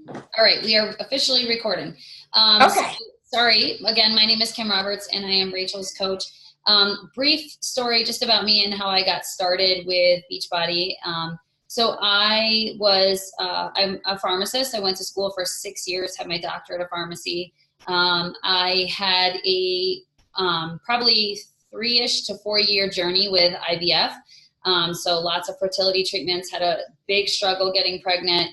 All right, we are officially recording. So, Okay. sorry, again, my name is Kim Roberts and I am Rachel's coach. Brief story just about me and how I got started with Beachbody. I'm a pharmacist. I went to school for 6 years, had my doctorate of pharmacy. I had a probably 3-ish to 4 year journey with IVF. So lots of fertility treatments, had a big struggle getting pregnant.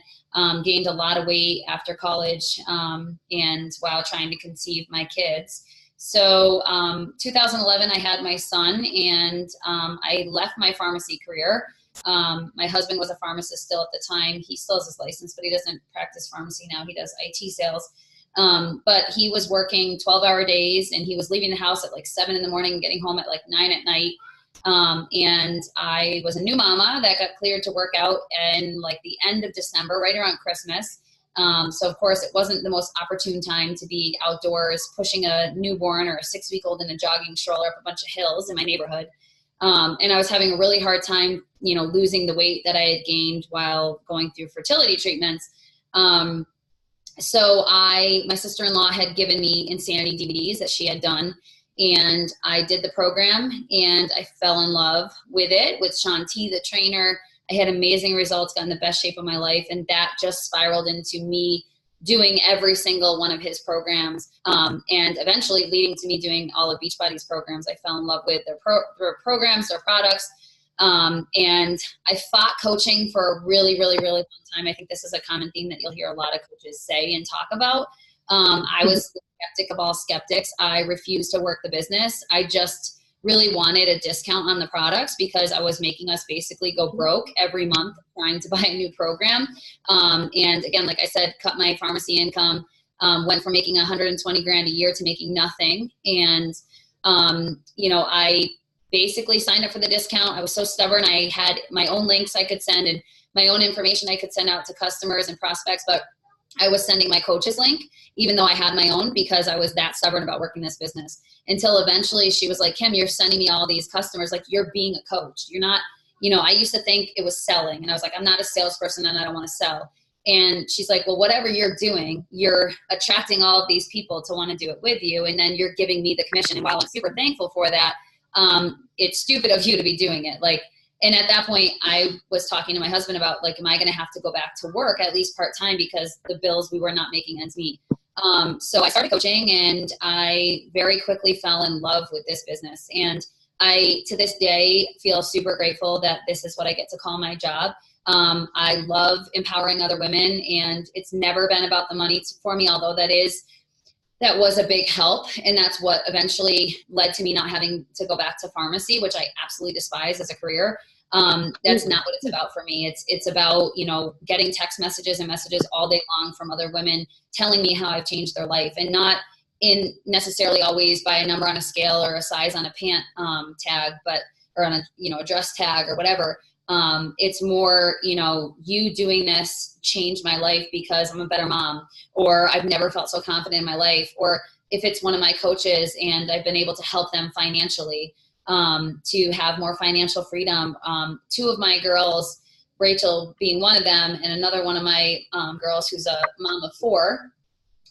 Gained a lot of weight after college and while trying to conceive my kids. So 2011, I had my son and I left my pharmacy career. My husband was a pharmacist still at the time. He still has his license, but he doesn't practice pharmacy now. He does IT sales. But he was working 12-hour days and he was leaving the house at like 7 in the morning and getting home at like 9 at night. And I was a new mama that got cleared to work out in like the end of December, right around Christmas. So of course it wasn't the most opportune time to be outdoors pushing a newborn or a 6-week-old in a jogging stroller up a bunch of hills in my neighborhood. And I was having a really hard time, losing the weight that I had gained while going through fertility treatments. So my sister-in-law had given me Insanity DVDs that she had done. And I did the program and I fell in love with it, with Shaun T, the trainer. I had amazing results, got in the best shape of my life. And that just spiraled into me doing every single one of his programs. And eventually leading to me doing all of Beachbody's programs. I fell in love with their programs, their products. And I fought coaching for a really, really, really long time. I think this is a common theme that you'll hear a lot of coaches say and talk about. I was the skeptic of all skeptics. I refused to work the business. I just really wanted a discount on the products because I was making us basically go broke every month trying to buy a new program. And again, like I said, cut my pharmacy income, went from making 120 grand a year to making nothing. And, I basically signed up for the discount. I was so stubborn. I had my own links I could send and my own information I could send out to customers and prospects, but I was sending my coach's link, even though I had my own, because I was that stubborn about working this business. Until eventually she was like, Kim, you're sending me all these customers. Like, you're being a coach. You're not, I used to think it was selling. And I was like, I'm not a salesperson and I don't want to sell. And she's like, well, whatever you're doing, you're attracting all of these people to want to do it with you. And then you're giving me the commission. And while I'm super thankful for that, it's stupid of you to be doing it. And at that point, I was talking to my husband about, like, am I going to have to go back to work at least part-time because the bills, we were not making ends meet. So I started coaching and I very quickly fell in love with this business. And I, to this day, feel super grateful that this is what I get to call my job. I love empowering other women and it's never been about the money for me, although that was a big help. And that's what eventually led to me not having to go back to pharmacy, which I absolutely despise as a career. That's not what it's about for me. It's about, getting text messages and messages all day long from other women telling me how I've changed their life, and not in necessarily always by a number on a scale or a size on a pant tag, or on a dress tag or whatever. It's more, you doing this changed my life because I'm a better mom, or I've never felt so confident in my life, or if it's one of my coaches and I've been able to help them financially, to have more financial freedom. Two of my girls, Rachel being one of them, and another one of my girls who's a mom of 4,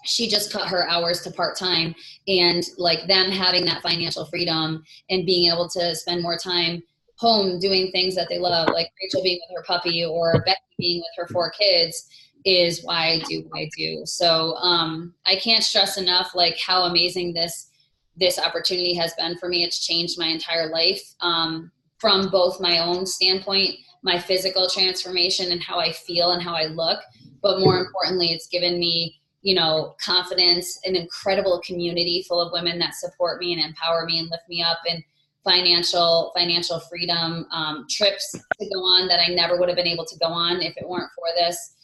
she just cut her hours to part-time, and like them having that financial freedom and being able to spend more time home doing things that they love, like Rachel being with her puppy or Becky being with her 4 kids, is why I do what I do. So I can't stress enough like how amazing this opportunity has been for me. It's changed my entire life, from both my own standpoint, my physical transformation and how I feel and how I look, but more importantly, it's given me, confidence, an incredible community full of women that support me and empower me and lift me up, and financial freedom, trips to go on that I never would have been able to go on if it weren't for this.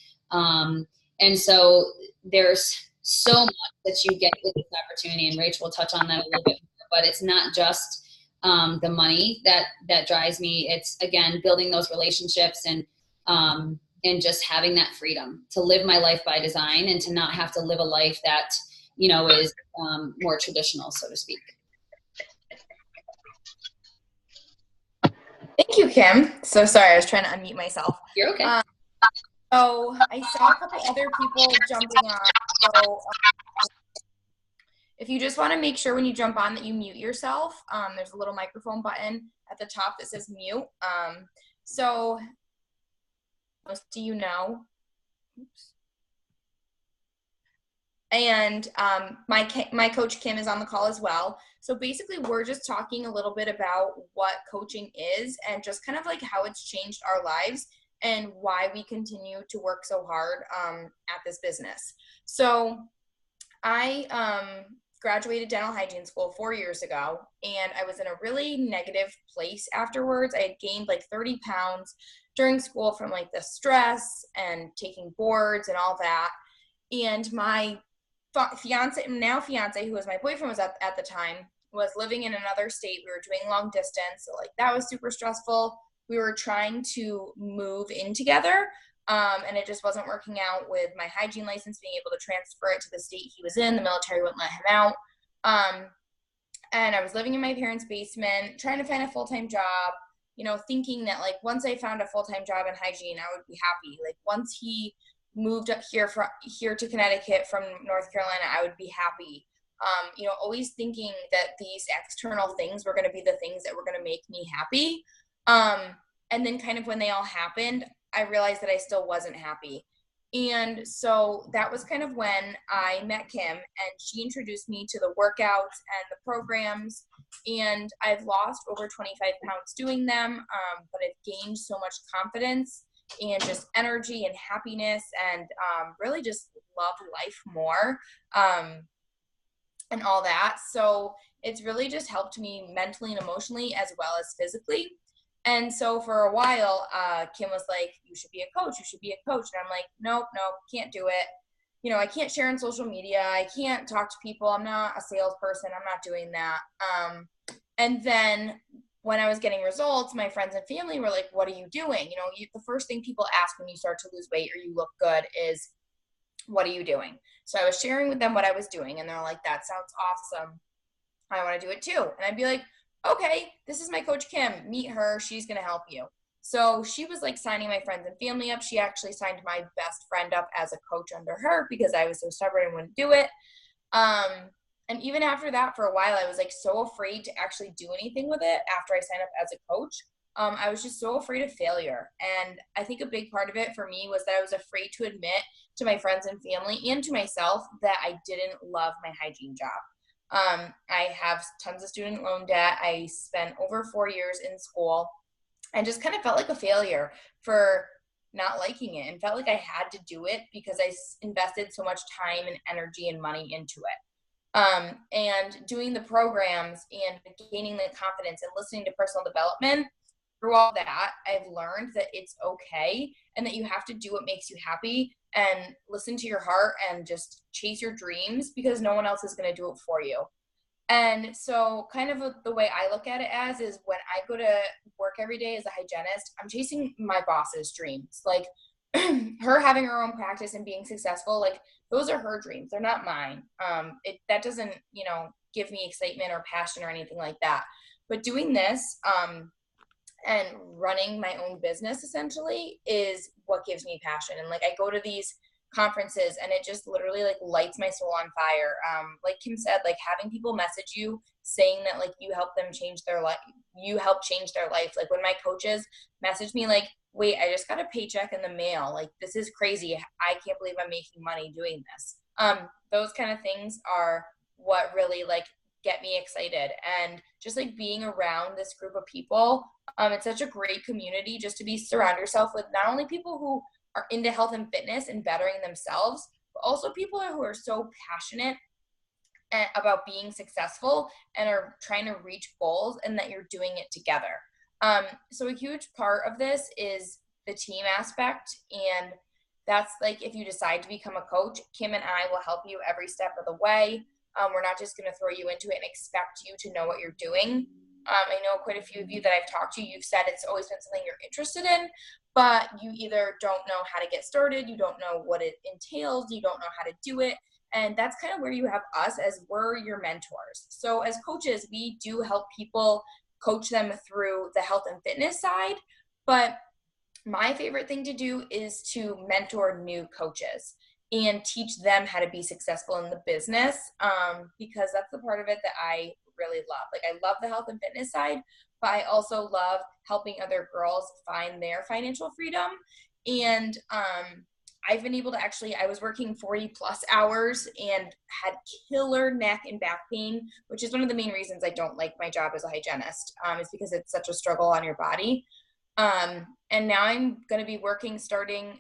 And so there's so much that you get with this opportunity, and Rachel will touch on that a little bit more, but it's not just the money that drives me. It's, again, building those relationships and just having that freedom to live my life by design and to not have to live a life that, is more traditional, so to speak. Thank you, Kim. So sorry, I was trying to unmute myself. You're okay. So I saw a couple other people jumping on. So if you just want to make sure when you jump on that you mute yourself, there's a little microphone button at the top that says mute. So most of you know. Oops. And my coach Kim is on the call as well. So basically we're just talking a little bit about what coaching is and just kind of like how it's changed our lives and why we continue to work so hard at this business. So I graduated dental hygiene school 4 years ago, and I was in a really negative place afterwards. I had gained like 30 pounds during school from like the stress and taking boards and all that. And my fiance, who was my boyfriend was at the time, was living in another state. We were doing long distance, so like that was super stressful. We were trying to move in together, and it just wasn't working out with my hygiene license being able to transfer it to the state he was in. The military wouldn't let him out. And I was living in my parents' basement, trying to find a full-time job, you know, thinking that like once I found a full-time job in hygiene, I would be happy. Like once he moved up here to Connecticut from North Carolina, I would be happy. You know, always thinking that these external things were going to be the things that were going to make me happy. And then kind of when they all happened, I realized that I still wasn't happy. And so that was kind of when I met Kim, and she introduced me to the workouts and the programs, and I've lost over 25 pounds doing them, but I've gained so much confidence and just energy and happiness, and really just love life more, and all that. So it's really just helped me mentally and emotionally as well as physically. And so for a while, Kim was like, you should be a coach. And I'm like, nope, can't do it. You know, I can't share on social media. I can't talk to people. I'm not a salesperson. I'm not doing that. And then when I was getting results, my friends and family were like, what are you doing? You know, the first thing people ask when you start to lose weight or you look good is, what are you doing? So I was sharing with them what I was doing, and they're like, that sounds awesome. I want to do it too. And I'd be like, okay, this is my coach Kim. Meet her. She's going to help you. So she was like signing my friends and family up. She actually signed my best friend up as a coach under her because I was so stubborn and wouldn't do it. And even after that, for a while, I was like so afraid to actually do anything with it after I signed up as a coach. I was just so afraid of failure. And I think a big part of it for me was that I was afraid to admit to my friends and family and to myself that I didn't love my hygiene job. I have tons of student loan debt. I spent over 4 years in school and just kind of felt like a failure for not liking it, and felt like I had to do it because I invested so much time and energy and money into it. And doing the programs and gaining the confidence and listening to personal development, through all that, I've learned that it's okay and that you have to do what makes you happy and listen to your heart and just chase your dreams because no one else is going to do it for you. And so kind of the way I look at it as is when I go to work every day as a hygienist, I'm chasing my boss's dreams. Like her having her own practice and being successful, like those are her dreams. They're not mine. That doesn't, you know, give me excitement or passion or anything like that. But doing this, and running my own business essentially is what gives me passion. And like I go to these conferences and it just literally like lights my soul on fire. Like Kim said, like having people message you saying that like you help them change their life, you help change their life. Like when my coaches message me like, wait, I just got a paycheck in the mail. Like this is crazy. I can't believe I'm making money doing this. Those kind of things are what really like get me excited. And just like being around this group of people, it's such a great community just to be surround yourself with not only people who are into health and fitness and bettering themselves, but also people who are so passionate about being successful and are trying to reach goals and that you're doing it together. So a huge part of this is the team aspect. And that's like, if you decide to become a coach, Kim and I will help you every step of the way. We're not just going to throw you into it and expect you to know what you're doing. I know quite a few of you that I've talked to, you've said it's always been something you're interested in, but you either don't know how to get started, you don't know what it entails, you don't know how to do it. And that's kind of where you have us, as we're your mentors. So as coaches, we do help people, coach them through the health and fitness side, but My favorite thing to do is to mentor new coaches and teach them how to be successful in the business, because that's the part of it that I really love. Like, I love the health and fitness side, but I also love helping other girls find their financial freedom. And I've been able to I was working 40 plus hours and had killer neck and back pain, which is one of the main reasons I don't like my job as a hygienist, is because it's such a struggle on your body. And now I'm going to be working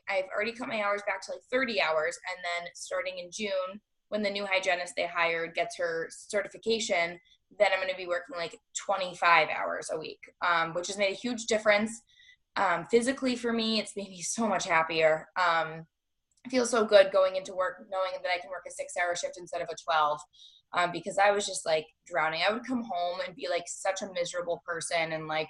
I've already cut my hours back to like 30 hours. And then starting in June, when the new hygienist they hired gets her certification, then I'm going to be working like 25 hours a week, which has made a huge difference. Physically for me, it's made me so much happier. I feel so good going into work, knowing that I can work a 6-hour shift instead of a 12, because I was just like drowning. I would come home and be like such a miserable person. And like,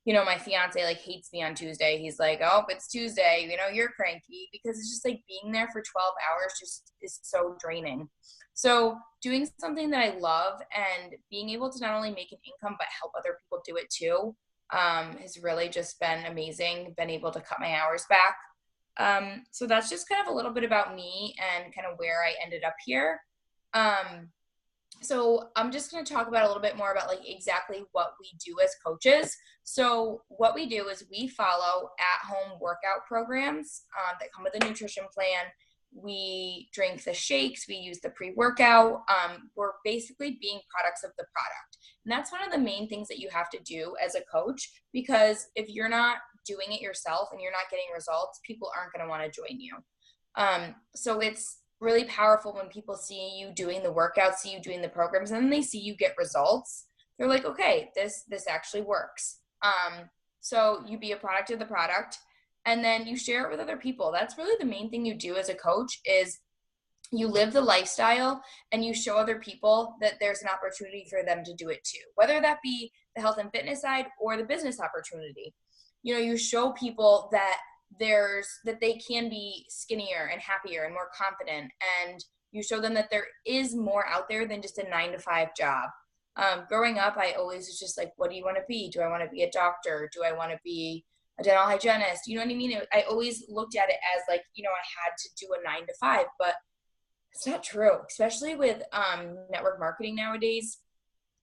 my fiance like hates me on Tuesday. He's like, oh, it's Tuesday, you're cranky, because it's just like being there for 12 hours just is so draining. So doing something that I love and being able to not only make an income, but help other people do it too, has really just been amazing. Been able to cut my hours back. So that's just kind of a little bit about me and kind of where I ended up here. So I'm just going to talk about a little bit more about like exactly what we do as coaches. So what we do is we follow at-home workout programs that come with a nutrition plan. We drink the shakes, we use the pre-workout. We're basically being products of the product. And that's one of the main things that you have to do as a coach, because if you're not doing it yourself and you're not getting results, people aren't going to want to join you. So it's really powerful when people see you doing the workouts, see you doing the programs, and then they see you get results. They're like, okay, this actually works. So you be a product of the product, and then you share it with other people. That's really the main thing you do as a coach, is you live the lifestyle and you show other people that there's an opportunity for them to do it too, whether that be the health and fitness side or the business opportunity. You show people that they can be skinnier and happier and more confident, and you show them that there is more out there than just a 9-to-5 job. Growing up, I always was just like, what do you want to be? Do I want to be a doctor? Do I want to be a dental hygienist? You know what I mean? I always looked at it as like, I had to do a 9-to-5, but it's not true, especially with network marketing nowadays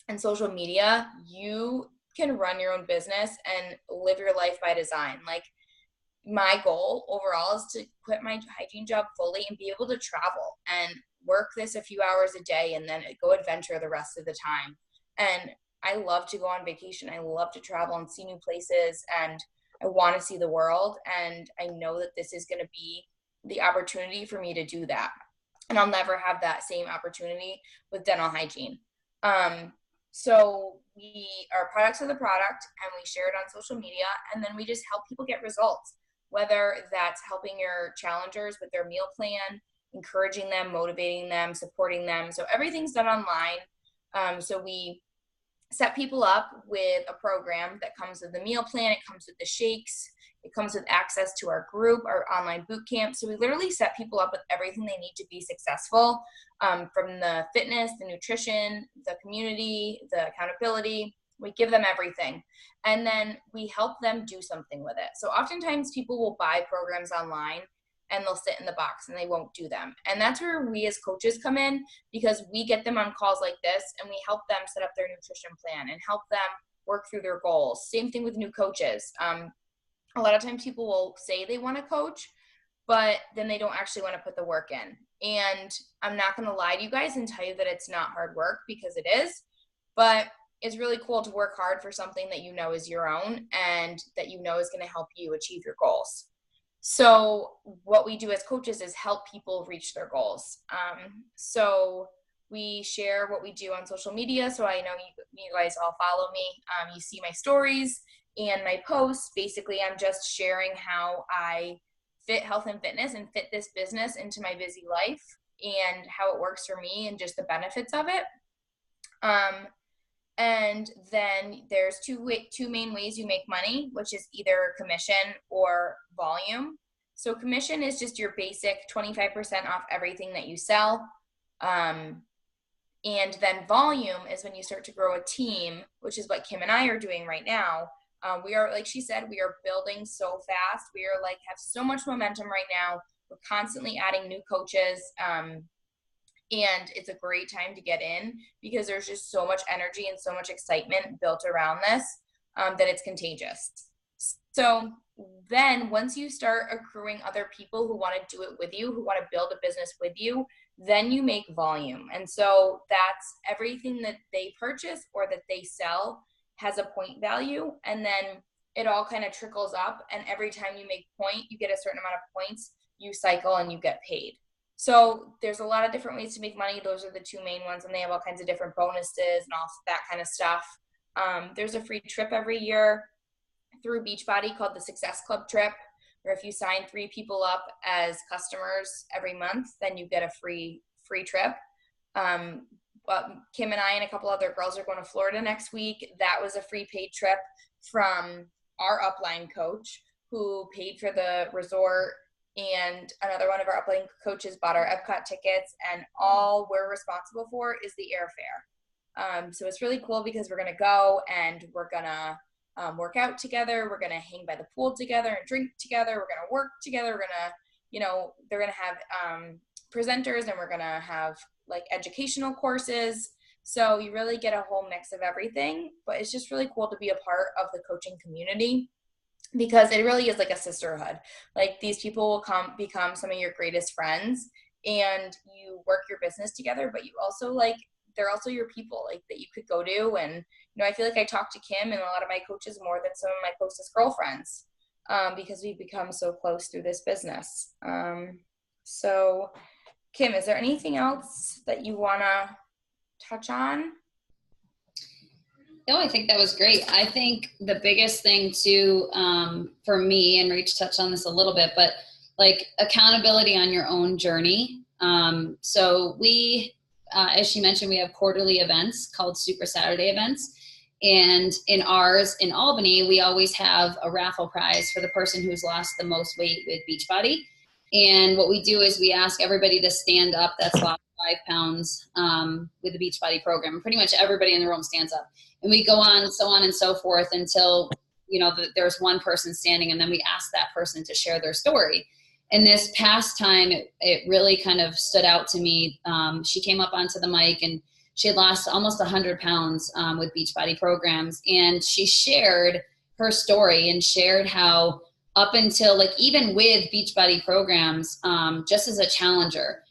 and social media. You can run your own business and live your life by design. Like, my goal overall is to quit my hygiene job fully and be able to travel and work this a few hours a day and then go adventure the rest of the time. And I love to go on vacation. I love to travel and see new places, and I want to see the world. And I know that this is going to be the opportunity for me to do that. And I'll never have that same opportunity with dental hygiene. So we are products of the product, and we share it on social media, and then we just help people get results, whether that's helping your challengers with their meal plan, encouraging them, motivating them, supporting them. So everything's done online. So we set people up with a program that comes with the meal plan. It comes with the shakes. It comes with access to our group, our online boot camp. So we literally set people up with everything they need to be successful, from the fitness, the nutrition, the community, the accountability. We give them everything. And then we help them do something with it. So oftentimes people will buy programs online and they'll sit in the box and they won't do them. And that's where we as coaches come in, because we get them on calls like this and we help them set up their nutrition plan and help them work through their goals. Same thing with new coaches. A lot of times people will say they want to coach, but then they don't actually want to put the work in. And I'm not going to lie to you guys and tell you that it's not hard work, because it is, but it's really cool to work hard for something that you know is your own and that you know is going to help you achieve your goals. So what we do as coaches is help people reach their goals. So we share what we do on social media. So I know you guys all follow me. You see my stories and my posts. Basically, I'm just sharing how I fit health and fitness and fit this business into my busy life and how it works for me and just the benefits of it. And then there's two main ways you make money, which is either commission or volume. So commission is just your basic 25% off everything that you sell. And then volume is when you start to grow a team, which is what Kim and I are doing right now. We are, like she said, we are building so fast. We are like, have so much momentum right now. We're constantly adding new coaches. And it's a great time to get in because there's just so much energy and so much excitement built around this, that it's contagious. So then once you start accruing other people who want to do it with you, who want to build a business with you, then you make volume. And so that's everything that they purchase or that they sell has a point value. And then it all kind of trickles up. And every time you make point, you get a certain amount of points, you cycle and you get paid. So there's a lot of different ways to make money. Those are the two main ones. And they have all kinds of different bonuses and all that kind of stuff. There's a free trip every year through Beachbody called the Success Club trip, where if you sign 3 people up as customers every month, then you get a free trip. But Kim and I and a couple other girls are going to Florida next week. That was a free paid trip from our upline coach who paid for the resort, and another one of our upline coaches bought our Epcot tickets, and all we're responsible for is the airfare. So it's really cool because we're going to go and we're going to work out together. We're going to hang by the pool together and drink together. We're going to work together. We're going to, they're going to have presenters, and we're going to have like educational courses. So you really get a whole mix of everything, but it's just really cool to be a part of the coaching community because it really is like a sisterhood. Like these people will become some of your greatest friends, and you work your business together, but you also they're also your people like that you could go to. And, I feel like I talk to Kim and a lot of my coaches more than some of my closest girlfriends, because we've become so close through this business. So Kim, is there anything else that you want to touch on? No, I think that was great. I think the biggest thing too, for me, and Rach touched on this a little bit, but like accountability on your own journey. So we, as she mentioned, we have quarterly events called Super Saturday events. And in ours in Albany, we always have a raffle prize for the person who's lost the most weight with Beachbody. And what we do is we ask everybody to stand up that's lost 5 pounds with the Beachbody program. Pretty much everybody in the room stands up. And we go on and so forth until, there's one person standing, and then we ask that person to share their story. And this past time, it really kind of stood out to me. She came up onto the mic, and she had lost almost 100 pounds with Beachbody programs. And she shared her story and shared how up until even with Beachbody programs, just as a challenger,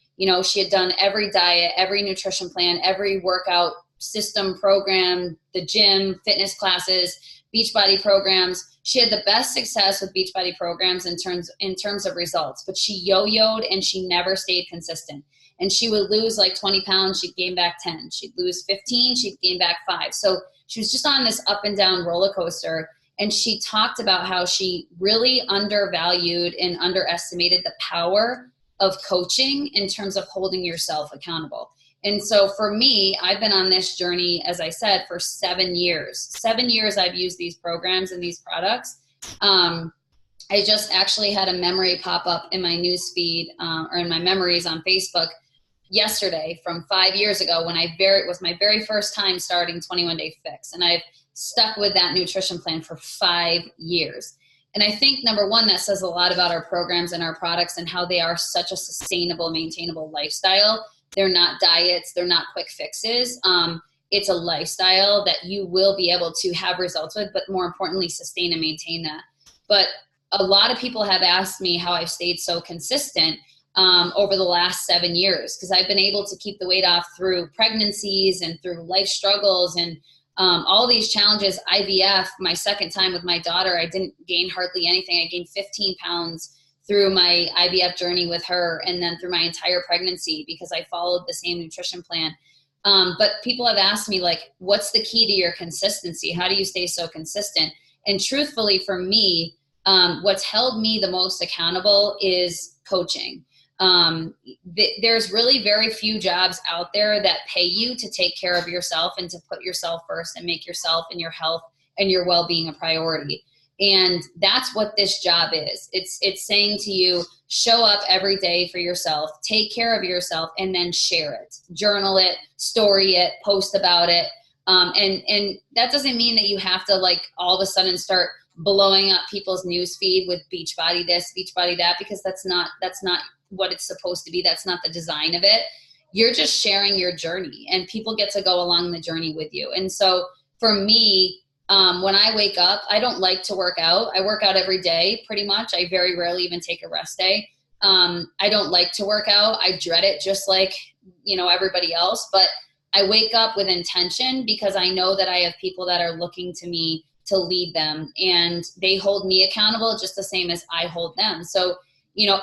she had done every diet, every nutrition plan, every workout system program, the gym, fitness classes, Beachbody programs. She had the best success with Beachbody programs in terms of results, but she yo-yoed and she never stayed consistent. And she would lose 20 pounds, she'd gain back 10. She'd lose 15, she'd gain back 5. So she was just on this up and down roller coaster. And she talked about how she really undervalued and underestimated the power of coaching in terms of holding yourself accountable. And so for me, I've been on this journey, as I said, for 7 years. 7 years I've used these programs and these products. I just actually had a memory pop up in my news feed or in my memories on Facebook yesterday from 5 years ago when it was my very first time starting 21 Day Fix. And I've stuck with that nutrition plan for 5 years. And I think, number one, that says a lot about our programs and our products and how they are such a sustainable, maintainable lifestyle. They're not diets. They're not quick fixes. It's a lifestyle that you will be able to have results with, but more importantly, sustain and maintain that. But a lot of people have asked me how I've stayed so consistent over the last 7 years, because I've been able to keep the weight off through pregnancies and through life struggles and all these challenges. IVF, my second time with my daughter, I didn't gain hardly anything. I gained 15 pounds through my IVF journey with her, and then through my entire pregnancy because I followed the same nutrition plan. But people have asked me, what's the key to your consistency? How do you stay so consistent? And truthfully, for me, what's held me the most accountable is coaching. There's really very few jobs out there that pay you to take care of yourself and to put yourself first and make yourself and your health and your well-being a priority. And that's what this job is. It's saying to you, show up every day for yourself, take care of yourself, and then share it, journal it, story it, post about it. And that doesn't mean that you have to like all of a sudden start blowing up people's news feed with Beachbody this, Beachbody that, because that's not what it's supposed to be. That's not the design of it. You're just sharing your journey, and people get to go along the journey with you. And so for me, when I wake up, I don't like to work out. I work out every day pretty much. I very rarely even take a rest day. I don't like to work out. I dread it just like, everybody else, but I wake up with intention because I know that I have people that are looking to me to lead them, and they hold me accountable just the same as I hold them. So,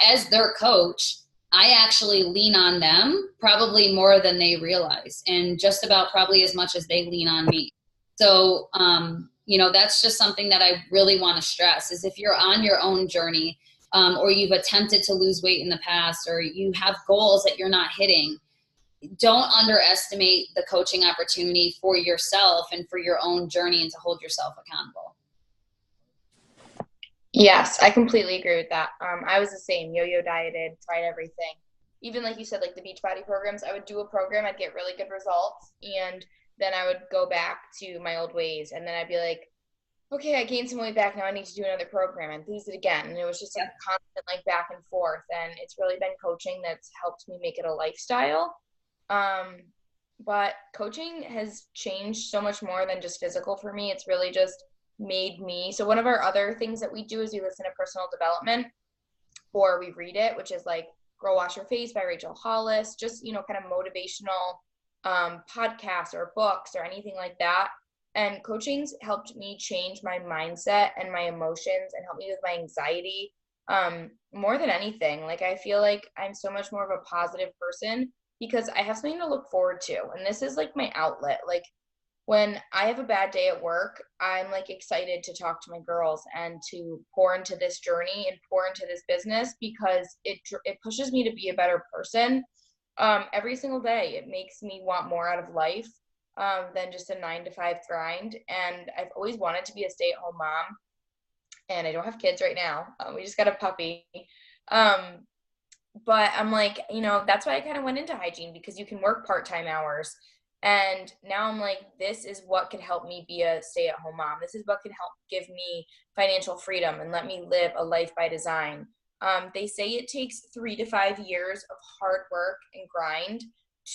as their coach, I actually lean on them probably more than they realize, and just about probably as much as they lean on me. So, that's just something that I really want to stress is if you're on your own journey, or you've attempted to lose weight in the past, or you have goals that you're not hitting, don't underestimate the coaching opportunity for yourself and for your own journey, and to hold yourself accountable. Yes, I completely agree with that. I was the same, yo-yo dieted, tried everything. Even like you said, like the Beachbody programs, I would do a program, I'd get really good results, and then I would go back to my old ways, and then I'd be like, okay, I gained some weight back, now I need to do another program and lose it again. And it was just a constant like back and forth, and it's really been coaching that's helped me make it a lifestyle. But coaching has changed so much more than just physical for me. It's really just made me. So one of our other things that we do is we listen to personal development, or we read it, which is like Girl Wash Your Face by Rachel Hollis, just, kind of motivational podcasts or books or anything like that. And coaching's helped me change my mindset and my emotions and help me with my anxiety more than anything. Like I feel like I'm so much more of a positive person because I have something to look forward to. And this is like my outlet. Like when I have a bad day at work, I'm like excited to talk to my girls and to pour into this journey and pour into this business because it pushes me to be a better person every single day. It makes me want more out of life than just a 9-to-5 grind. And I've always wanted to be a stay-at-home mom, and I don't have kids right now. We just got a puppy. But I'm like, that's why I kind of went into hygiene, because you can work part-time hours. And now I'm like, this is what could help me be a stay-at-home mom. This is what can help give me financial freedom and let me live a life by design. They say it takes 3 to 5 years of hard work and grind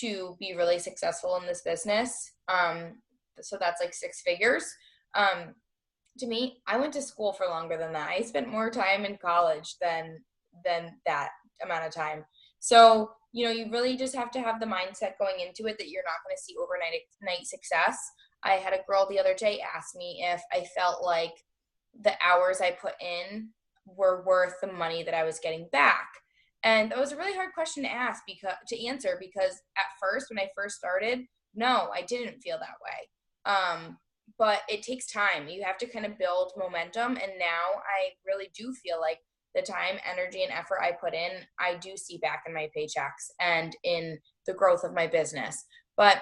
to be really successful in this business. So that's like 6 figures. To me, I went to school for longer than that. I spent more time in college than that amount of time. So, you really just have to have the mindset going into it that you're not going to see overnight success. I had a girl the other day ask me if I felt like the hours I put in were worth the money that I was getting back. And that was a really hard question to answer because at first, when I first started, no, I didn't feel that way. But it takes time. You have to kind of build momentum. And now I really do feel like the time, energy, and effort I put in, I do see back in my paychecks and in the growth of my business. But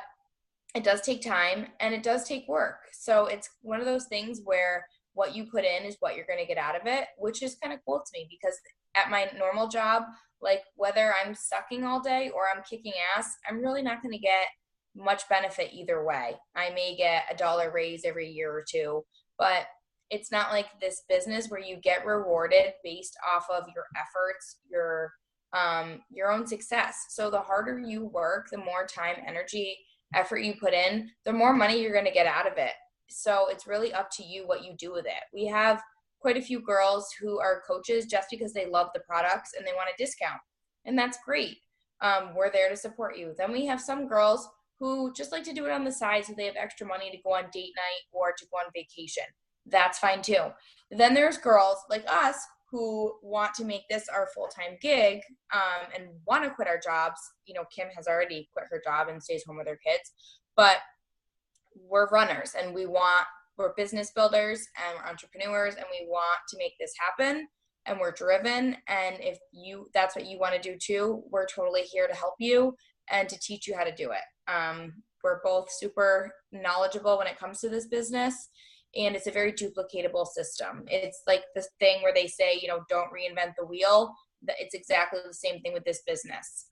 it does take time and it does take work. So it's one of those things where what you put in is what you're going to get out of it, which is kind of cool to me because at my normal job, like whether I'm sucking all day or I'm kicking ass, I'm really not going to get much benefit either way. I may get $1 raise every year or two, but it's not like this business where you get rewarded based off of your efforts, your own success. So the harder you work, the more time, energy, effort you put in, the more money you're going to get out of it. So it's really up to you what you do with it. We have quite a few girls who are coaches just because they love the products and they want a discount. And that's great. We're there to support you. Then we have some girls who just like to do it on the side so they have extra money to go on date night or to go on vacation. That's fine too. Then there's girls like us who want to make this our full-time gig and want to quit our jobs. Kim has already quit her job and stays home with her kids, but we're runners and we're business builders and we're entrepreneurs and we want to make this happen and we're driven. And if that's what you want to do too, we're totally here to help you and to teach you how to do it. We're both super knowledgeable when it comes to this business. And it's a very duplicatable system. It's like this thing where they say, don't reinvent the wheel. It's exactly the same thing with this business.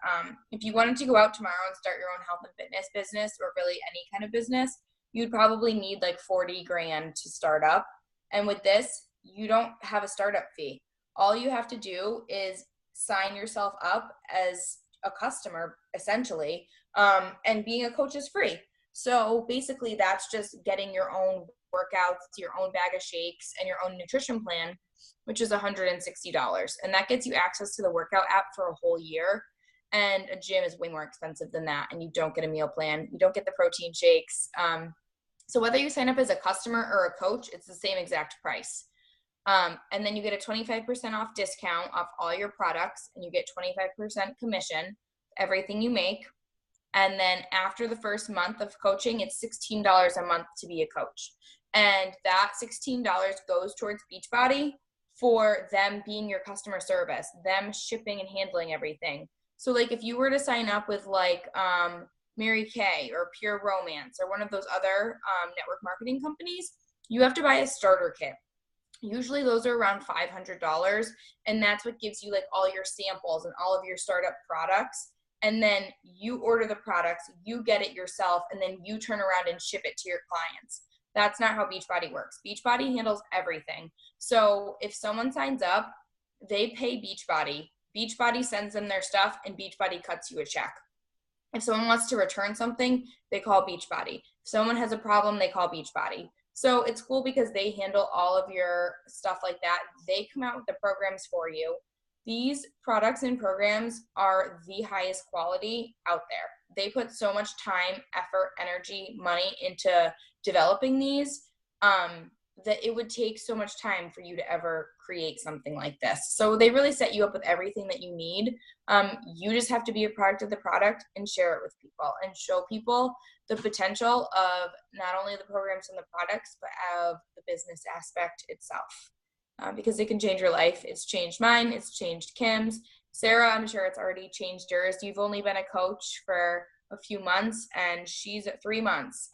If you wanted to go out tomorrow and start your own health and fitness business or really any kind of business, you'd probably need like 40 grand to start up. And with this, you don't have a startup fee. All you have to do is sign yourself up as a customer, essentially, and being a coach is free. So basically, that's just getting your own workouts, your own bag of shakes, and your own nutrition plan, which is $160. And that gets you access to the workout app for a whole year. And a gym is way more expensive than that. And you don't get a meal plan. You don't get the protein shakes. So whether you sign up as a customer or a coach, it's the same exact price. And then you get a 25% off discount off all your products, and you get 25% commission, everything you make. And then after the first month of coaching, it's $16 a month to be a coach. And that $16 goes towards Beachbody for them being your customer service, them shipping and handling everything. So like if you were to sign up with like Mary Kay or Pure Romance or one of those other network marketing companies, you have to buy a starter kit. Usually those are around $500, and that's what gives you like all your samples and all of your startup products. And then you order the products, you get it yourself, and then you turn around and ship it to your clients. That's not how Beachbody works. Beachbody handles everything. So if someone signs up, they pay Beachbody. Beachbody sends them their stuff, and Beachbody cuts you a check. If someone wants to return something, they call Beachbody. If someone has a problem, they call Beachbody. So it's cool because they handle all of your stuff like that. They come out with the programs for you. These products and programs are the highest quality out there. They put so much time, effort, energy, money into developing these that it would take so much time for you to ever create something like this. So they really set you up with everything that you need. You just have to be a product of the product and share it with people and show people the potential of not only the programs and the products, but of the business aspect itself. Because it can change your life. It's changed mine. It's changed Kim's. Sarah, I'm sure it's already changed yours. You've only been a coach for a few months, and she's at 3 months.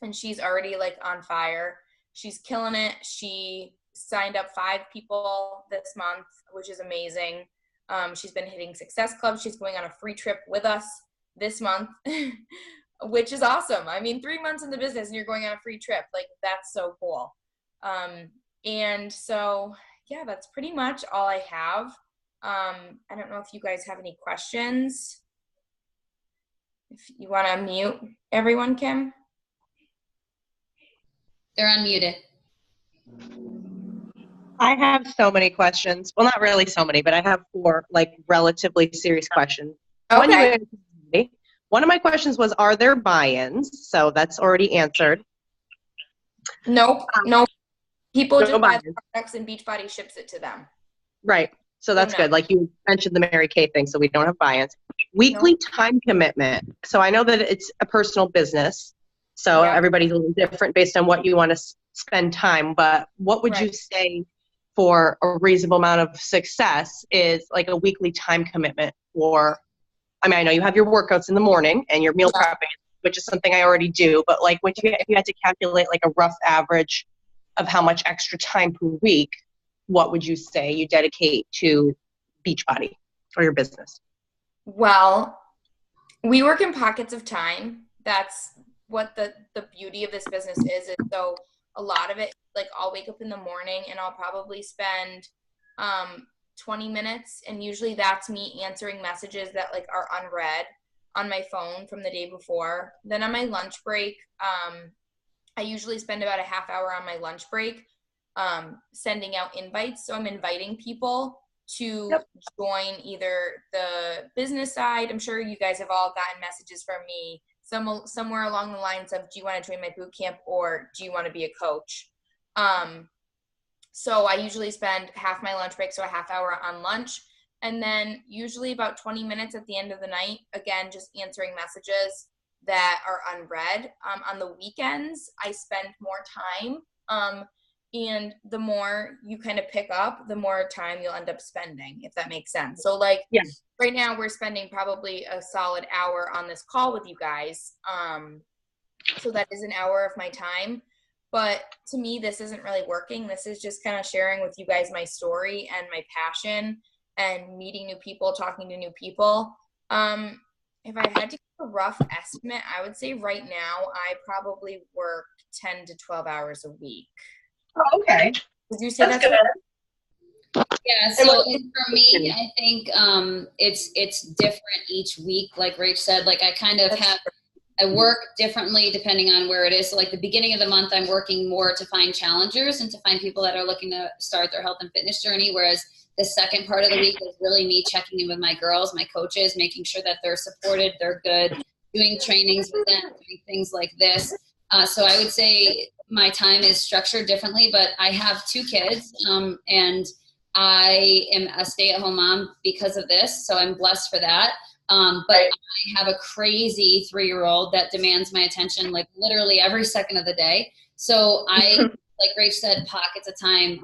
And she's already like on fire. She's killing it. She signed up 5 people this month, which is amazing. She's been hitting Success Club. She's going on a free trip with us this month, which is awesome. I mean, 3 months in the business and you're going on a free trip. Like, that's so cool. And so, yeah, that's pretty much all I have. I don't know if you guys have any questions. If you want to mute everyone, Kim. They're unmuted. I have so many questions. Well, not really so many, but I have 4 like relatively serious questions. Okay. One of my questions was, are there buy-ins? So that's already answered. Nope. Nope. People No just buy buy-ins. the products and Beachbody ships it to them. Right. So that's good. Like you mentioned the Mary Kay thing, so we don't have buy-ins. Weekly time commitment. So I know that it's a personal business, so everybody's a little different based on what you want to spend time. But what would you say for a reasonable amount of success is like a weekly time commitment for, I mean, I know you have your workouts in the morning and your meal prepping, which is something I already do, but like if you had to calculate like a rough average of how much extra time per week, what would you say you dedicate to Beachbody or your business? Well, we work in pockets of time. That's what the beauty of this business is. So a lot of it, like I'll wake up in the morning and I'll probably spend 20 minutes. And usually that's me answering messages that like are unread on my phone from the day before. Then on my lunch break, I usually spend about a half hour on my lunch break sending out invites. So I'm inviting people to join either the business side. I'm sure you guys have all gotten messages from me somewhere along the lines of, do you want to join my boot camp or do you want to be a coach? So I usually spend half my lunch break, so a half hour on lunch. And then usually about 20 minutes at the end of the night, again, just answering messages that are unread. On the weekends, I spend more time. And the more you kind of pick up, the more time you'll end up spending, if that makes sense. So like right now we're spending probably a solid hour on this call with you guys. So that is an hour of my time. But to me, this isn't really working. This is just kind of sharing with you guys my story and my passion and meeting new people, talking to new people. If I had to give a rough estimate, I would say right now I probably work 10 to 12 hours a week. Oh, okay. Would you say that's good. Yeah, so for me, I think it's different each week. Like Rach said, like I work differently depending on where it is. So like the beginning of the month, I'm working more to find challengers and to find people that are looking to start their health and fitness journey. Whereas the second part of the week is really me checking in with my girls, my coaches, making sure that they're supported, they're good, doing trainings with them, doing things like this. So I would say my time is structured differently, but I have 2 kids, and I am a stay-at-home mom because of this, so I'm blessed for that. But I have a crazy 3-year-old that demands my attention like literally every second of the day. So I, like Rach said, pockets of time.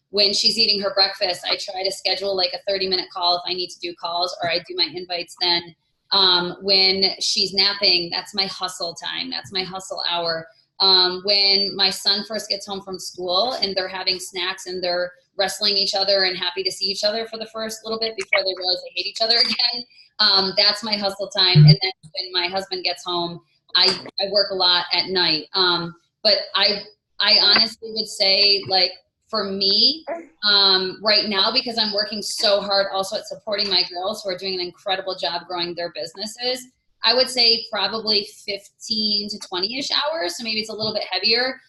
When she's eating her breakfast, I try to schedule like a 30-minute call if I need to do calls, or I do my invites then. When she's napping, that's my hustle time. That's my hustle hour. When my son first gets home from school and they're having snacks and they're wrestling each other and happy to see each other for the first little bit before they realize they hate each other again, that's my hustle time. And then when my husband gets home, I work a lot at night. But I honestly would say, like, for me, right now, because I'm working so hard also at supporting my girls who are doing an incredible job growing their businesses, I would say probably 15 to 20-ish hours. So maybe it's a little bit heavier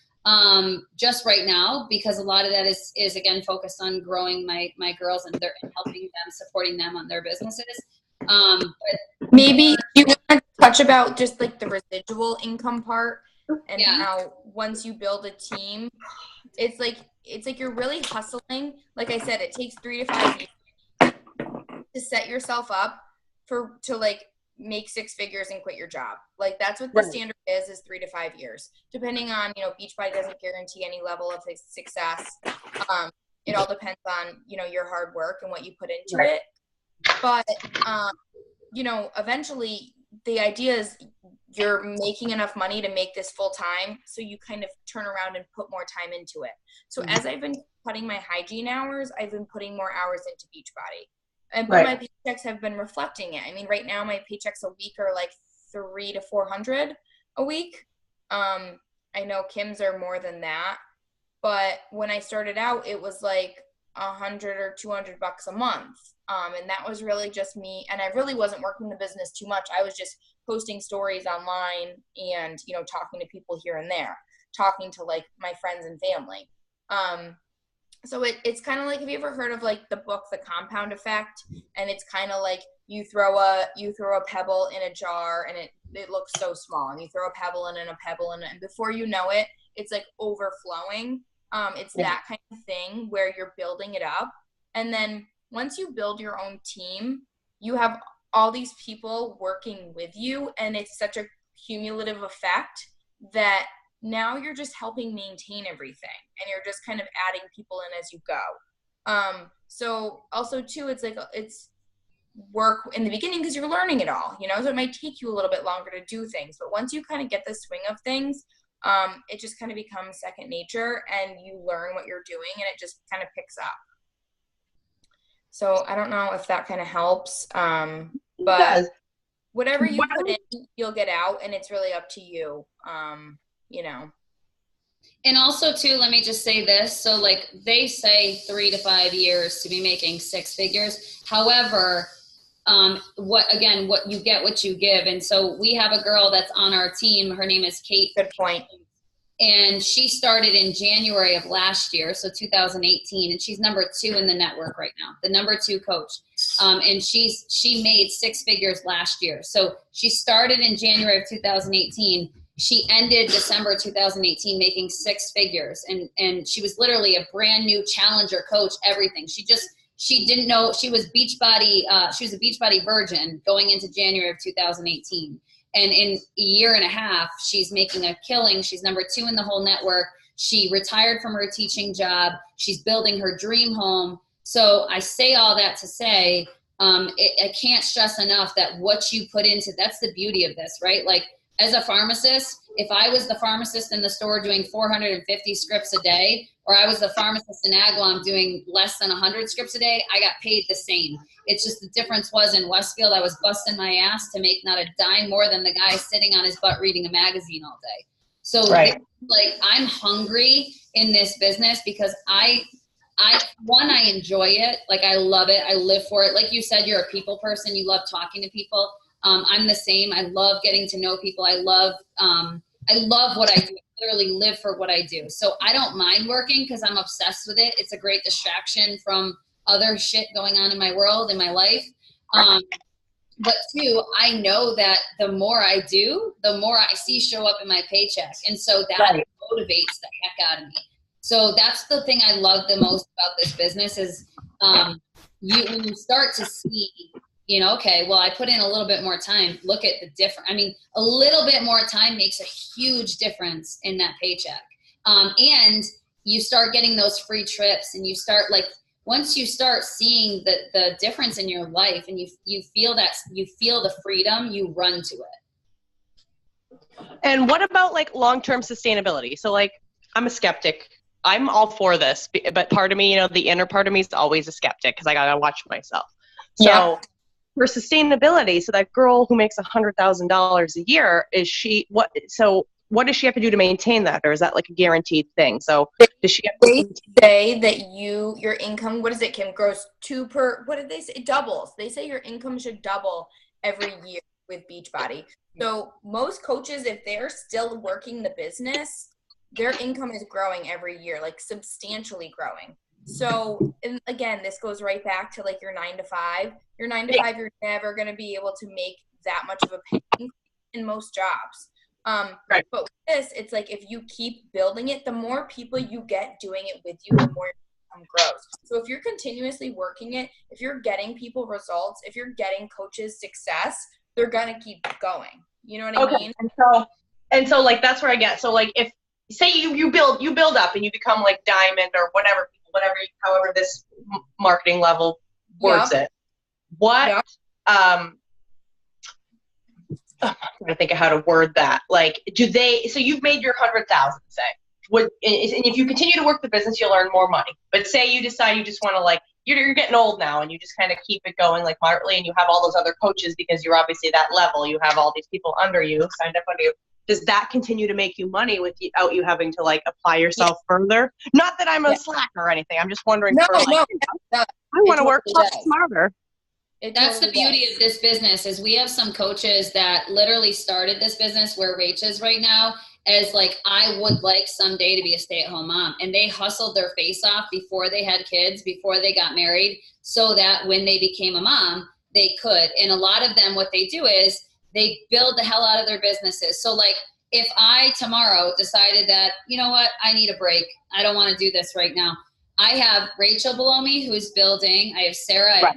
just right now, because a lot of that is again, focused on growing my girls and helping them, supporting them on their businesses. But maybe you want to touch about just like the residual income part and how once you build a team, it's like you're really hustling. Like I said, it takes 3 to 5 years to set yourself up to like make 6 figures and quit your job. Like that's what the standard is 3 to 5 years. Depending on, Beachbody doesn't guarantee any level of success. It all depends on, your hard work and what you put into it. But, eventually the idea is you're making enough money to make this full time. So you kind of turn around and put more time into it. So as I've been cutting my hygiene hours, I've been putting more hours into Beachbody. And but my paychecks have been reflecting it. I mean, right now my paychecks a week are like $300 to $400 a week. I know Kim's are more than that, but when I started out, it was like $100 or $200 a month. And that was really just me. And I really wasn't working the business too much. I was just posting stories online and, talking to people here and there, talking to like my friends and family. So it's kind of like, have you ever heard of like the book, The Compound Effect? And it's kind of like you throw a pebble in a jar and it looks so small, and you throw a pebble in and a pebble in, and before you know it, it's like overflowing. It's that kind of thing where you're building it up. And then once you build your own team, you have all these people working with you, and it's such a cumulative effect that now you're just helping maintain everything, and you're just kind of adding people in as you go. So also too, it's work in the beginning because you're learning it all, so it might take you a little bit longer to do things, but once you kind of get the swing of things, it just kind of becomes second nature, and you learn what you're doing, and it just kind of picks up. So I don't know if that kind of helps, but whatever you put in, you'll get out, and it's really up to you. And also too, let me just say this. So like they say 3 to 5 years to be making 6 figures. However, what you get, what you give. And so we have a girl that's on our team. Her name is Kate. Good point. And she started in January of last year, so 2018, and she's number 2 in the network right now, the number 2 coach. And she made 6 figures last year. So she started in January of 2018. She ended December 2018 making 6 figures, and she was literally a brand new challenger coach. Everything she didn't know she was Beachbody. She was a Beachbody virgin going into January of 2018. And in a year and a half, she's making a killing. She's number 2 in the whole network. She retired from her teaching job. She's building her dream home. So I say all that to say, I can't stress enough that what you put into, that's the beauty of this, right? Like as a pharmacist, if I was the pharmacist in the store doing 450 scripts a day, or I was the pharmacist in Agawam doing less than 100 scripts a day, I got paid the same. It's just the difference was in Westfield, I was busting my ass to make not a dime more than the guy sitting on his butt reading a magazine all day. So right. Like I'm hungry in this business because I enjoy it. Like I love it. I live for it. Like you said, you're a people person. You love talking to people. I'm the same. I love getting to know people. I love what I do. I literally live for what I do. So I don't mind working because I'm obsessed with it. It's a great distraction from other shit going on in my world, in my life. But two, I know that the more I do, the more I see show up in my paycheck. And so that Right. motivates the heck out of me. So that's the thing I love the most about this business is when you start to see, okay, well, I put in a little bit more time. Look at the difference. I mean, a little bit more time makes a huge difference in that paycheck. And you start getting those free trips and you start once you start seeing the difference in your life and you feel the freedom, you run to it. And what about like long-term sustainability? So like, I'm a skeptic. I'm all for this, but part of me, the inner part of me is always a skeptic because I got to watch myself. So for sustainability, so that girl who makes $100,000 a year, what does she have to do to maintain that? Or is that like a guaranteed thing? So does she have to say that your income, what is it, Kim, grows what did they say? It doubles. They say your income should double every year with Beachbody. So most coaches, if they're still working the business, their income is growing every year, like substantially growing. So, and again, this goes right back to like your 9 to 5. Your 9 to 5, you're never going to be able to make that much of a pay increase in most jobs. Right. But with this, it's like if you keep building it, the more people you get doing it with you, the more your income grows. So if you're continuously working it, if you're getting people results, if you're getting coaches success, they're going to keep going. You know what I mean? And so like that's where I get. So like if say you build up and you become like diamond or whatever however this marketing level words it. What I'm trying to think of how to word that. Like, so you've made your 100,000, say. And if you continue to work the business, you'll earn more money. But say you decide you just want to you're getting old now and you just kind of keep it going like moderately and you have all those other coaches because you're obviously that level. You have all these people under you, signed up under you. Does that continue to make you money without you having to apply yourself further? Not that I'm a slacker or anything. I'm just wondering. I want to work smarter. That's the beauty of this business is we have some coaches that literally started this business where Rach is right now as I would like someday to be a stay-at-home mom. And they hustled their face off before they had kids, before they got married, so that when they became a mom, they could. And a lot of them, what they do is they build the hell out of their businesses. So if I tomorrow decided that, you know what, I need a break. I don't want to do this right now. I have Rachel below me who's building. I have Sarah. I have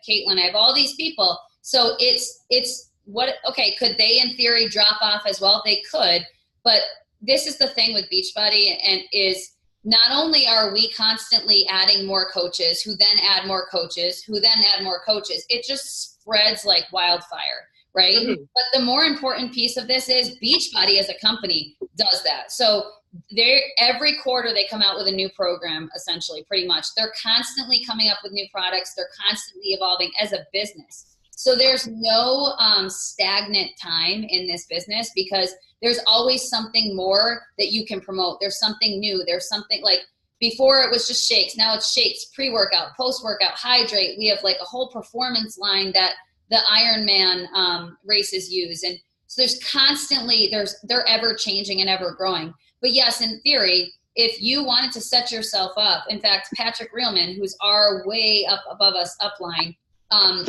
Caitlin. I have all these people. So could they in theory drop off as well? They could. But this is the thing with Beachbody and is not only are we constantly adding more coaches who then add more coaches who then add more coaches. It just spreads like wildfire. Right. Mm-hmm. But the more important piece of this is Beachbody as a company does that. So every quarter they come out with a new program, essentially, pretty much. They're constantly coming up with new products. They're constantly evolving as a business. So there's no stagnant time in this business because there's always something more that you can promote. There's something new. There's something before it was just shakes. Now it's shakes, pre-workout, post-workout, hydrate. We have a whole performance line that the Ironman races use. And so there's constantly, they're ever changing and ever growing. But yes, in theory, if you wanted to set yourself up, in fact, Patrick Reelman, who's our way up above us upline,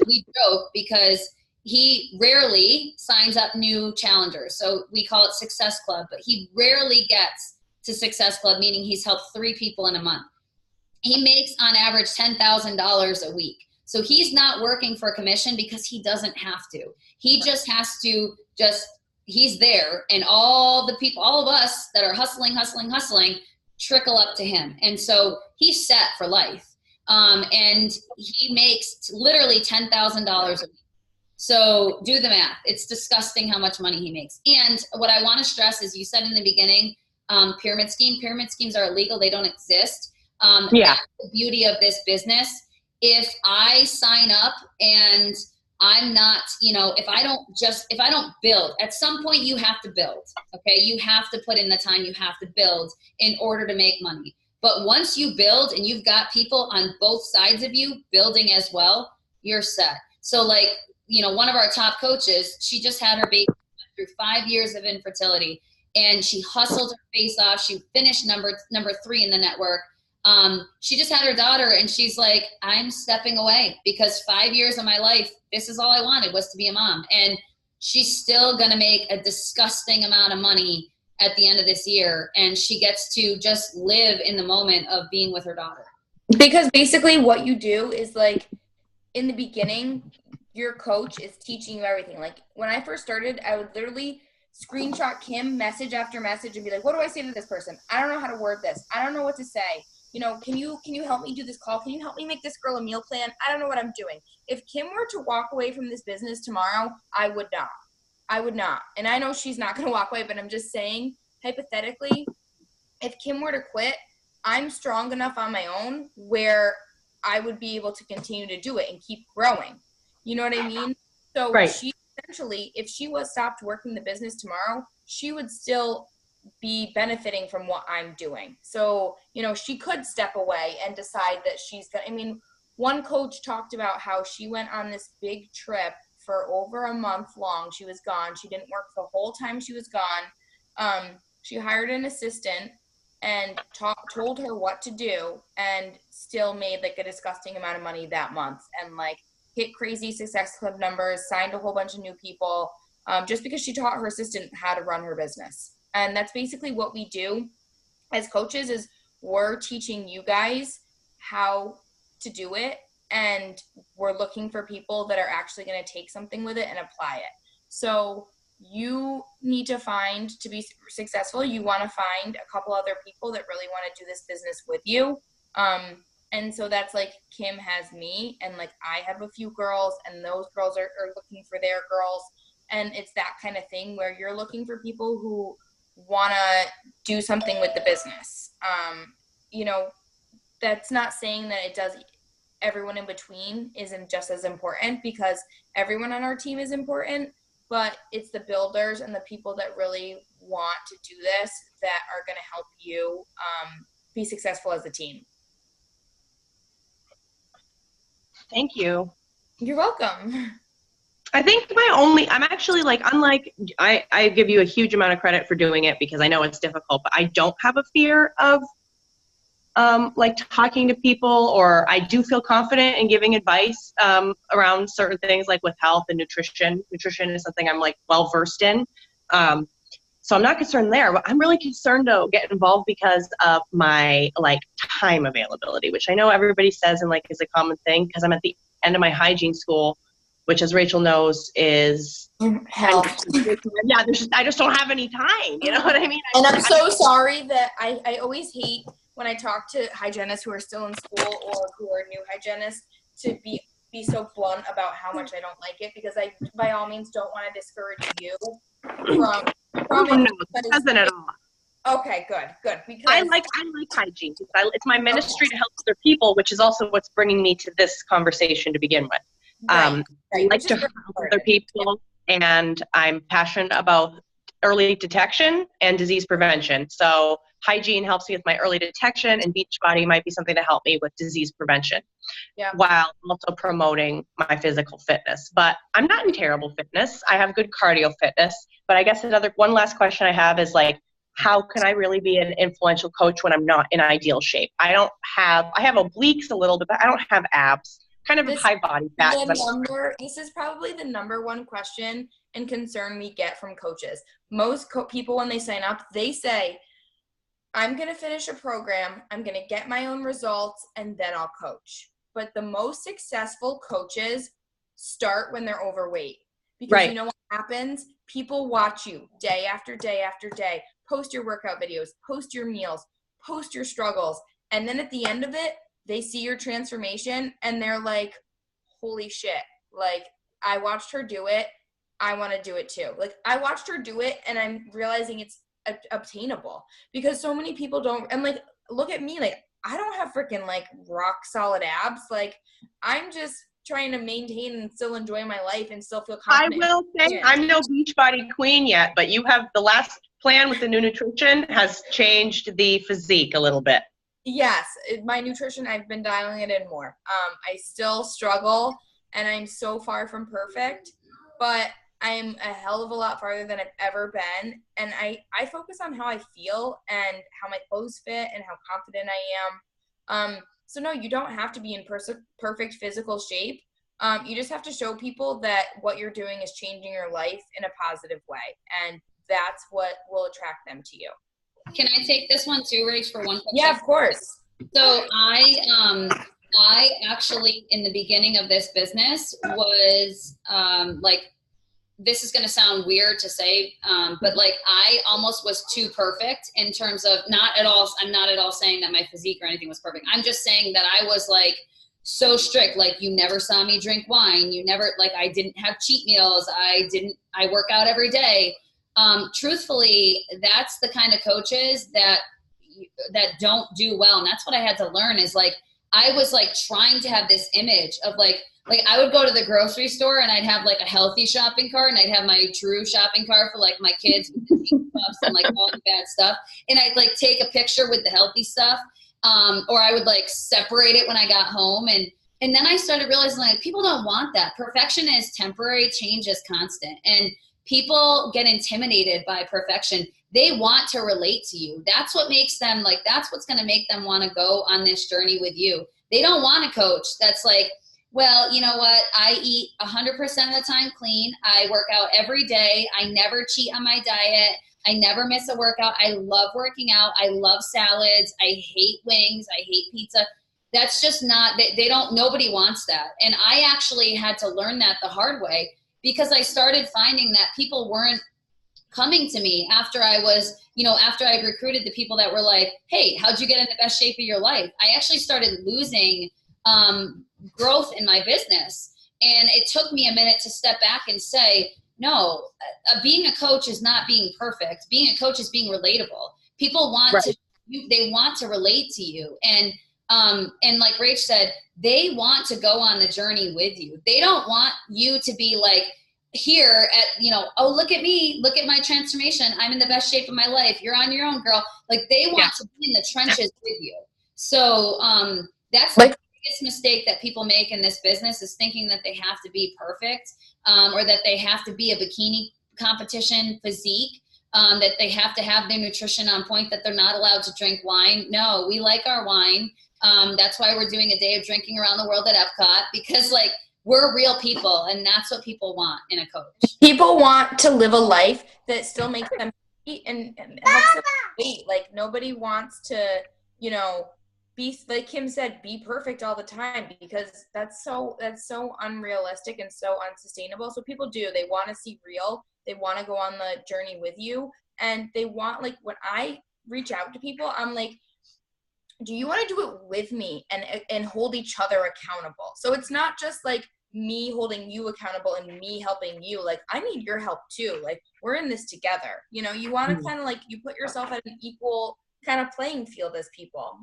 we joke because he rarely signs up new challengers. So we call it Success Club, but he rarely gets to Success Club, meaning he's helped 3 people in a month. He makes on average $10,000 a week. So he's not working for a commission because he doesn't have to. He just has to he's there and all the people, all of us that are hustling, trickle up to him. And so he's set for life. And he makes literally $10,000 a week. So do the math. It's disgusting how much money he makes. And what I want to stress is you said in the beginning, pyramid scheme. Pyramid schemes are illegal. They don't exist. Yeah. That's the beauty of this business. If I sign up and I'm not, if I don't build, at some point you have to build, okay? You have to put in the time, you have to build in order to make money. But once you build and you've got people on both sides of you building as well, you're set. So like, one of our top coaches, she just had her baby through 5 years of infertility, and she hustled her face off. She finished number 3 in the network. She just had her daughter, and she's like, I'm stepping away because 5 years of my life, this is all I wanted, was to be a mom. And she's still going to make a disgusting amount of money at the end of this year. And she gets to just live in the moment of being with her daughter. Because basically what you do is, like, in the beginning, your coach is teaching you everything. Like, when I first started, I would literally screenshot Kim message after message and be like, what do I say to this person? I don't know how to word this. I don't know what to say. Can you help me do this call? Can you help me make this girl a meal plan? I don't know what I'm doing. If Kim were to walk away from this business tomorrow, I would not. I would not. And I know she's not going to walk away, but I'm just saying, hypothetically, if Kim were to quit, I'm strong enough on my own where I would be able to continue to do it and keep growing. You know what I mean? So right. She essentially, if she was stopped working the business tomorrow, she would still be benefiting from what I'm doing. So, she could step away and decide that she's going to, one coach talked about how she went on this big trip for over a month long. She was gone. She didn't work the whole time she was gone. She hired an assistant and told her what to do, and still made like a disgusting amount of money that month, and like hit crazy Success Club numbers, signed a whole bunch of new people, just because she taught her assistant how to run her business. And that's basically what we do as coaches, is we're teaching you guys how to do it, and we're looking for people that are actually going to take something with it and apply it. So you need to be successful, you want to find a couple other people that really want to do this business with you. And so that's like, Kim has me, and like I have a few girls, and those girls are looking for their girls. And it's that kind of thing where you're looking for people who want to do something with the business. That's not saying that everyone in between isn't just as important, because everyone on our team is important, but it's the builders and the people that really want to do this that are going to help you be successful as a team. Thank you. You're welcome. I think I'm actually like, unlike, I give you a huge amount of credit for doing it because I know it's difficult, but I don't have a fear of like talking to people, or I do feel confident in giving advice around certain things like with health and nutrition. Nutrition is something I'm like well versed in. So I'm not concerned there, but I'm really concerned to get involved because of my like time availability, which I know everybody says and like is a common thing, because I'm at the end of my hygiene school, which, as Rachel knows, is hell. Yeah, I just don't have any time. You know what I mean? And I'm so sorry that I always hate when I talk to hygienists who are still in school or who are new hygienists to be so blunt about how much I don't like it, because I, by all means, don't want to discourage you from it. No, it doesn't at all. Okay, good. Because I like hygiene. It's my ministry to help other people, which is also what's bringing me to this conversation to begin with. Right. I like to help other people, and I'm passionate about early detection and disease prevention. So hygiene helps me with my early detection, and Beachbody might be something to help me with disease prevention, while also promoting my physical fitness. But I'm not in terrible fitness. I have good cardio fitness. But I guess one last question I have is like, how can I really be an influential coach when I'm not in ideal shape? I have obliques a little bit, but I don't have abs. Kind of a high body fat. This is probably the number one question and concern we get from coaches. Most people, when they sign up, they say, I'm going to finish a program, I'm going to get my own results, and then I'll coach. But the most successful coaches start when they're overweight. Because You know what happens? People watch you day after day after day. Post your workout videos, post your meals, post your struggles. And then at the end of it, they see your transformation and they're like, holy shit. Like, I watched her do it. I want to do it too. Like, I watched her do it, and I'm realizing it's obtainable, because so many people don't. And like, look at me, like I don't have freaking like rock solid abs. Like I'm just trying to maintain and still enjoy my life and still feel confident. I will say I'm no Beachbody queen yet, but you have the last plan with the new nutrition has changed the physique a little bit. Yes, my nutrition, I've been dialing it in more. I still struggle and I'm so far from perfect, but I'm a hell of a lot farther than I've ever been. And I focus on how I feel and how my clothes fit and how confident I am. So no, you don't have to be in perfect physical shape. You just have to show people that what you're doing is changing your life in a positive way. And that's what will attract them to you. Can I take this one too, Rach, for one quick Yeah, second? of course. So I actually, in the beginning of this business, was like, this is going to sound weird to say, but like I almost was too perfect in terms of not at all. I'm not at all saying that my physique or anything was perfect. I'm just saying that I was like so strict. Like you never saw me drink wine. You never, like I didn't have cheat meals. I work out every day. Truthfully, that's the kind of coaches that don't do well. And that's what I had to learn is like, I was like trying to have this image of like I would go to the grocery store and I'd have like a healthy shopping cart and I'd have my true shopping cart for like my kids with the tea cups and like all the bad stuff. And I'd like take a picture with the healthy stuff. Or I would like separate it when I got home. And then I started realizing like people don't want that. Perfection is temporary, change is constant. And people get intimidated by perfection. They want to relate to you. That's what makes them like, that's what's going to make them want to go on this journey with you. They don't want a coach that's like, well, you know what? I eat 100% of the time clean. I work out every day. I never cheat on my diet. I never miss a workout. I love working out. I love salads. I hate wings. I hate pizza. That's just not, they don't, nobody wants that. And I actually had to learn that the hard way because I started finding that people weren't coming to me after I was, after I recruited the people that were like, hey, how'd you get in the best shape of your life? I actually started losing growth in my business. And it took me a minute to step back and say, no, being a coach is not being perfect. Being a coach is being relatable. People want right. to, they want to relate to you. And like Rach said, they want to go on the journey with you. They don't want you to be like, here at, oh, look at me, look at my transformation. I'm in the best shape of my life. You're on your own, girl. Like they want to be in the trenches with you. So that's the biggest mistake that people make in this business is thinking that they have to be perfect or that they have to be a bikini competition physique, that they have to have their nutrition on point, that they're not allowed to drink wine. No, we like our wine. That's why we're doing a day of drinking around the world at Epcot because like, we're real people, and that's what people want in a coach. People want to live a life that still makes them happy and helps them wait. Like, nobody wants to, be, like Kim said, be perfect all the time because that's so unrealistic and so unsustainable. So people do. They want to see real. They want to go on the journey with you. And they want, like, when I reach out to people, I'm like, do you want to do it with me and hold each other accountable? So it's not just like me holding you accountable and me helping you. Like, I need your help too. Like, we're in this together. You want to kind of like, you put yourself at an equal kind of playing field as people,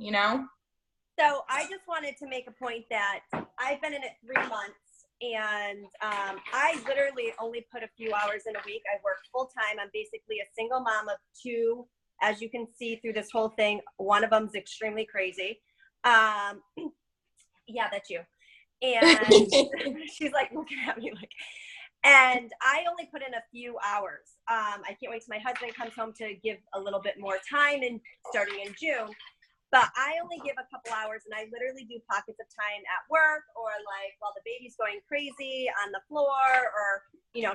So I just wanted to make a point that I've been in it 3 months and I literally only put a few hours in a week. I work full time. I'm basically a single mom of 2. As you can see through this whole thing, one of them's extremely crazy. Yeah, that's you. And she's like looking at me like, and I only put in a few hours. I can't wait till my husband comes home to give a little bit more time and starting in June. But I only give a couple hours and I literally do pockets of time at work or like while the baby's going crazy on the floor or,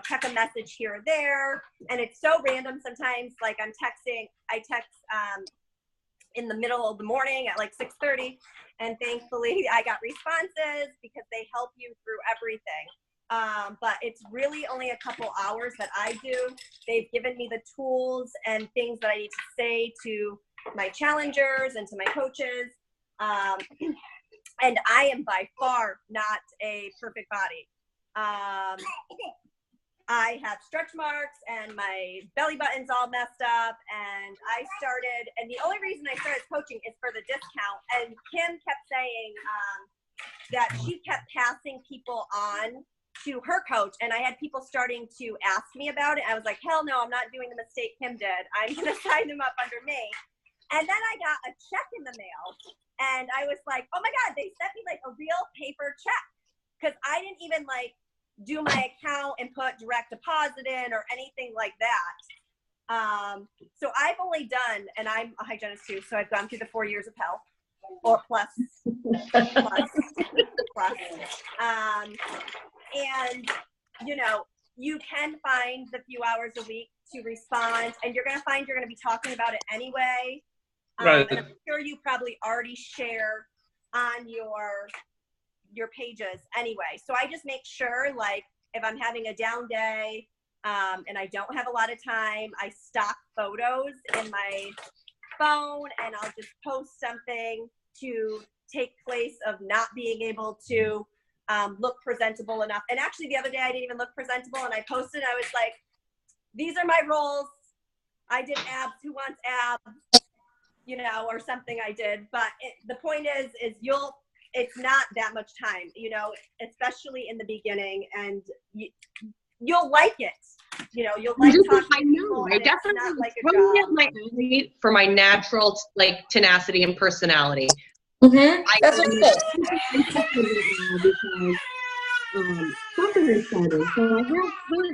check a message here or there. And it's so random sometimes, like I text in the middle of the morning at like 6:30 and thankfully I got responses because they help you through everything. But it's really only a couple hours that I do. They've given me the tools and things that I need to say to my challengers and to my coaches. And I am by far not a perfect body. I have stretch marks and my belly button's all messed up. And I started, and the only reason I started coaching is for the discount. And Kim kept saying that she kept passing people on to her coach. And I had people starting to ask me about it. I was like, hell no, I'm not doing the mistake Kim did. I'm going to sign them up under me. And then I got a check in the mail. And I was like, oh my God, they sent me like a real paper check. Because I didn't even like do my account and put direct deposit in or anything like that. So I've only done, and I'm a hygienist too, so I've gone through the 4 years of hell, or plus. And, you know, you can find the few hours a week to respond, and you're going to find you're going to be talking about it anyway. Right. And I'm sure you probably already share on your pages anyway. So I just make sure, like, if I'm having a down day and I don't have a lot of time, I stock photos in my phone and I'll just post something to take place of not being able to look presentable enough. And actually the other day I didn't even look presentable, and I posted, I was like, these are my roles. I did abs, who wants abs, you know, or something I did. But the point is it's not that much time, you know, especially in the beginning, and you'll like it. You know, you'll like talking to people. I definitely like get my athlete for my natural, like, tenacity and personality. Mm-hmm. That's what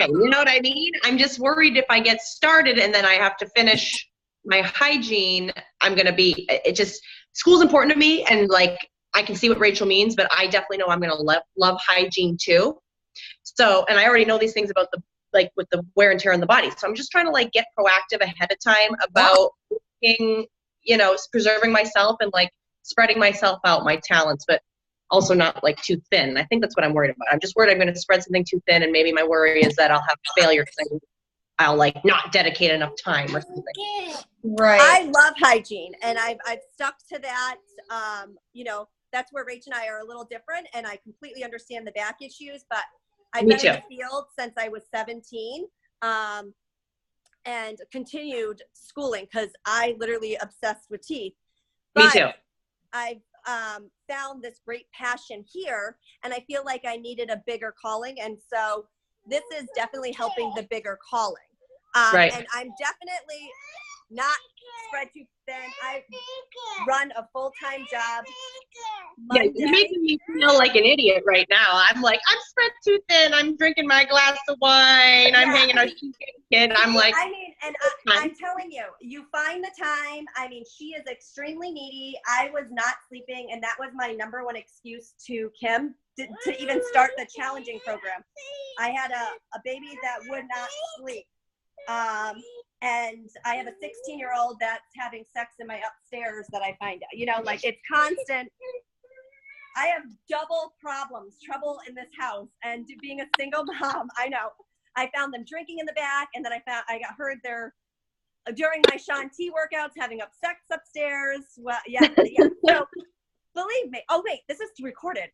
you know what I mean? I'm just worried if I get started and then I have to finish my hygiene, I'm going to be, it just, school's important to me, and like, I can see what Rachel means, but I definitely know I'm going to love hygiene too. So, and I already know these things about the, like, with the wear and tear on the body. So I'm just trying to like get proactive ahead of time about being, you know, preserving myself and like spreading myself out, my talents, but also not like too thin. I think that's what I'm worried about. I'm just worried I'm going to spread something too thin, and maybe my worry is that I'll have failure because I'll like not dedicate enough time or something. Right. I love hygiene, and I've stuck to that. You know, that's where Rach and I are a little different, and I completely understand the back issues, but I've been in the field since I was 17, and continued schooling because I literally obsessed with teeth. But Me too. I've found this great passion here, and I feel like I needed a bigger calling, and so this is definitely helping the bigger calling. Right. And I'm definitely not spread too thin. I run a full-time job. Yeah, you're making me feel like an idiot right now. I'm like, I'm spread too thin. I'm drinking my glass of wine. I'm hanging out with kid. I'm like, I mean, and I'm telling you, you find the time. I mean, she is extremely needy. I was not sleeping, and that was my number one excuse to Kim to even start the challenging program. I had a baby that would not sleep. And I have a 16-year-old that's having sex in my upstairs that I find out, you know, like it's constant. I have double trouble in this house, and being a single mom, I know. I found them drinking in the back, and then I got heard there during my Shaun T workouts having sex upstairs. Well, yeah. So believe me. Oh wait, this is recorded.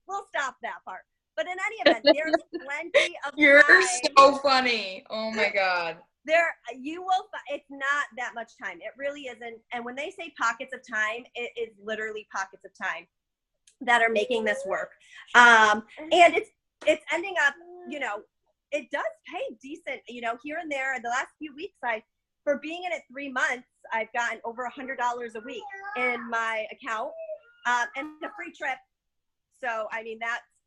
We'll stop that part. But in any event, there's plenty of You're time. so funny. Oh my God. You will, it's not that much time. It really isn't. And when they say pockets of time, it is literally pockets of time that are making this work. And it's ending up, you know, it does pay decent, you know, here and there. In the last few weeks, for being in it 3 months, I've gotten over $100 a week in my account, and a free trip. So, I mean,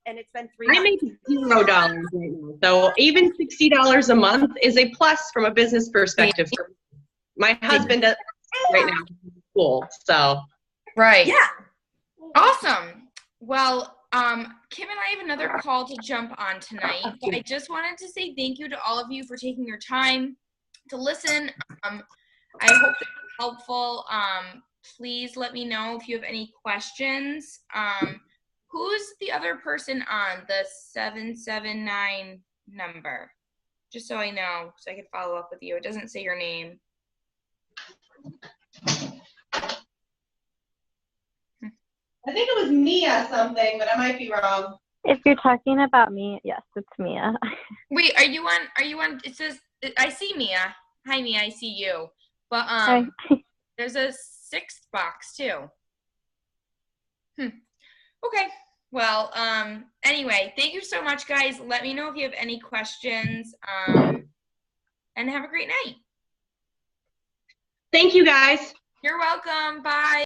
and it's been 3 months. I make $0 right now. So even $60 a month is a plus from a business perspective. My husband does right now in school. So right. Yeah. Awesome. Well, Kim and I have another call to jump on tonight. But I just wanted to say thank you to all of you for taking your time to listen. I hope it was helpful. Please let me know if you have any questions. Who's the other person on the 779 number? Just so I know, so I can follow up with you. It doesn't say your name. I think it was Mia something, but I might be wrong. If you're talking about me, yes, it's Mia. Wait, are you on, it says, I see Mia. Hi, Mia, I see you. But, Hi. there's a 6th box, too. Okay. Well, anyway, thank you so much, guys. Let me know if you have any questions, and have a great night. Thank you, guys. You're welcome. Bye.